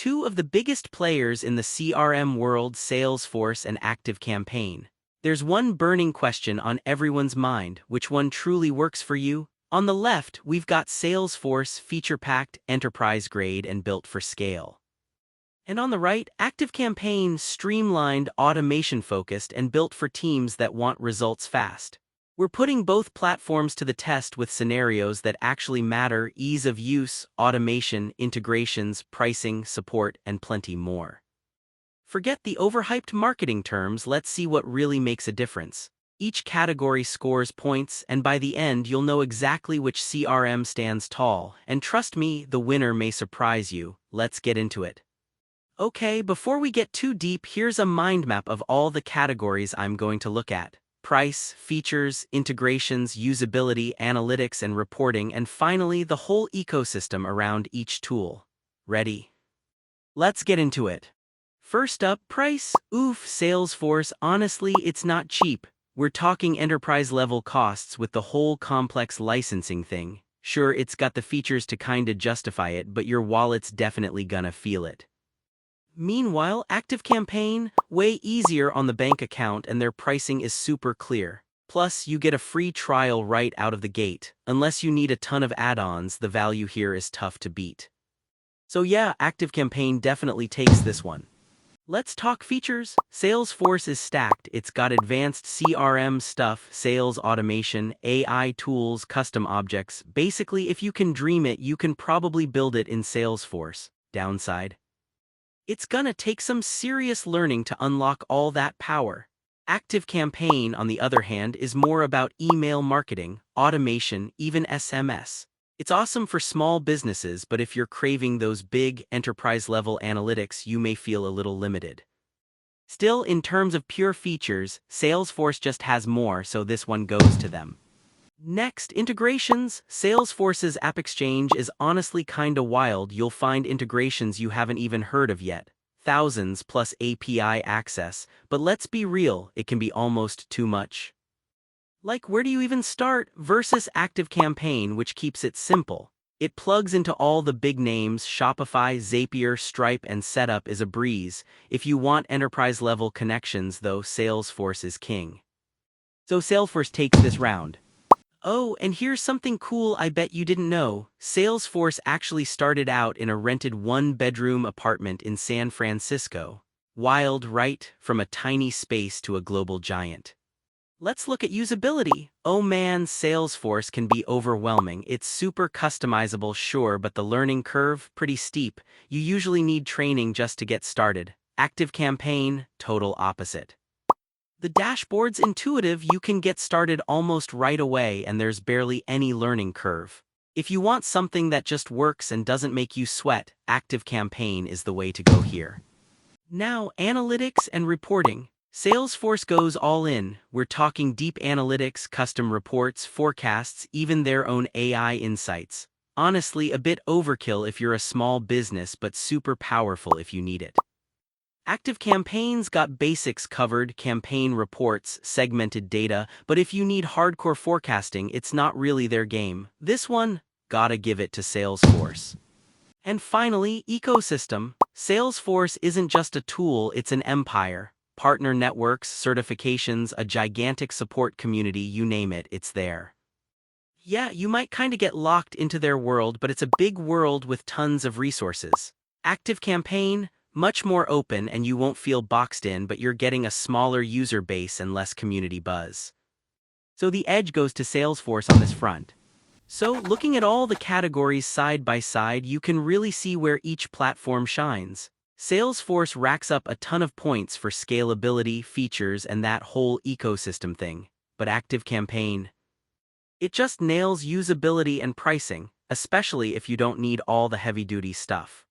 Two of the biggest players in the CRM world, Salesforce and ActiveCampaign. There's one burning question on everyone's mind: which one truly works for you? On the left, we've got Salesforce, feature-packed, enterprise-grade, and built for scale. And on the right, ActiveCampaign, streamlined, automation-focused, and built for teams that want results fast. We're putting both platforms to the test with scenarios that actually matter: ease of use, automation, integrations, pricing, support, and plenty more. Forget the overhyped marketing terms, let's see what really makes a difference. Each category scores points, and by the end you'll know exactly which CRM stands tall, and trust me, the winner may surprise you. Let's get into it. Okay, before we get too deep, here's a mind map of all the categories I'm going to look at: price, features, integrations, usability, analytics and reporting, and finally the whole ecosystem around each tool. Ready? Let's get into it. First up, price. Oof, Salesforce, honestly, it's not cheap. We're talking enterprise-level costs with the whole complex licensing thing. Sure, it's got the features to kinda justify it, but your wallet's definitely gonna feel it. Meanwhile, ActiveCampaign, way easier on the bank account, and their pricing is super clear. Plus, you get a free trial right out of the gate. Unless you need a ton of add-ons, the value here is tough to beat. So yeah, ActiveCampaign definitely takes this one. Let's talk features. Salesforce is stacked. It's got advanced CRM stuff, sales automation, AI tools, custom objects. Basically, if you can dream it, you can probably build it in Salesforce. Downside: it's gonna take some serious learning to unlock all that power. ActiveCampaign, on the other hand, is more about email marketing, automation, even SMS. It's awesome for small businesses, but if you're craving those big, enterprise-level analytics, you may feel a little limited. Still, in terms of pure features, Salesforce just has more, so this one goes to them. Next, integrations. Salesforce's AppExchange is honestly kinda wild. You'll find integrations you haven't even heard of yet. Thousands plus API access, but let's be real, it can be almost too much. Like, where do you even start? Versus ActiveCampaign, which keeps it simple. It plugs into all the big names: Shopify, Zapier, Stripe, and setup is a breeze. If you want enterprise-level connections, though, Salesforce is king. So Salesforce takes this round. Oh, and here's something cool I bet you didn't know. Salesforce actually started out in a rented one-bedroom apartment in San Francisco. Wild, right? From a tiny space to a global giant. Let's look at usability. Oh man, Salesforce can be overwhelming. It's super customizable, sure, but the learning curve, pretty steep. You usually need training just to get started. ActiveCampaign, total opposite. The dashboard's intuitive, you can get started almost right away, and there's barely any learning curve. If you want something that just works and doesn't make you sweat, ActiveCampaign is the way to go here. Now, analytics and reporting. Salesforce goes all in. We're talking deep analytics, custom reports, forecasts, even their own AI insights. Honestly, a bit overkill if you're a small business, but super powerful if you need it. ActiveCampaign's got basics covered: campaign reports, segmented data, but if you need hardcore forecasting, it's not really their game. This one, gotta give it to Salesforce. And finally, ecosystem. Salesforce isn't just a tool, it's an empire. Partner networks, certifications, a gigantic support community, you name it, it's there. Yeah, you might kinda get locked into their world, but it's a big world with tons of resources. ActiveCampaign, much more open, and you won't feel boxed in, but you're getting a smaller user base and less community buzz. So the edge goes to Salesforce on this front. So, looking at all the categories side by side, you can really see where each platform shines. Salesforce racks up a ton of points for scalability, features, and that whole ecosystem thing. But ActiveCampaign, it just nails usability and pricing, especially if you don't need all the heavy-duty stuff.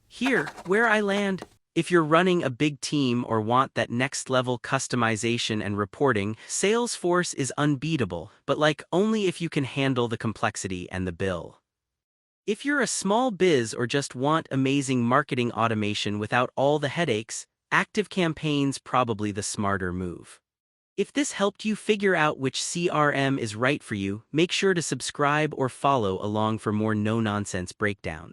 Here, where I land: if you're running a big team or want that next-level customization and reporting, Salesforce is unbeatable, but only if you can handle the complexity and the bill. If you're a small biz or just want amazing marketing automation without all the headaches, ActiveCampaign's probably the smarter move. If this helped you figure out which CRM is right for you, make sure to subscribe or follow along for more no-nonsense breakdowns.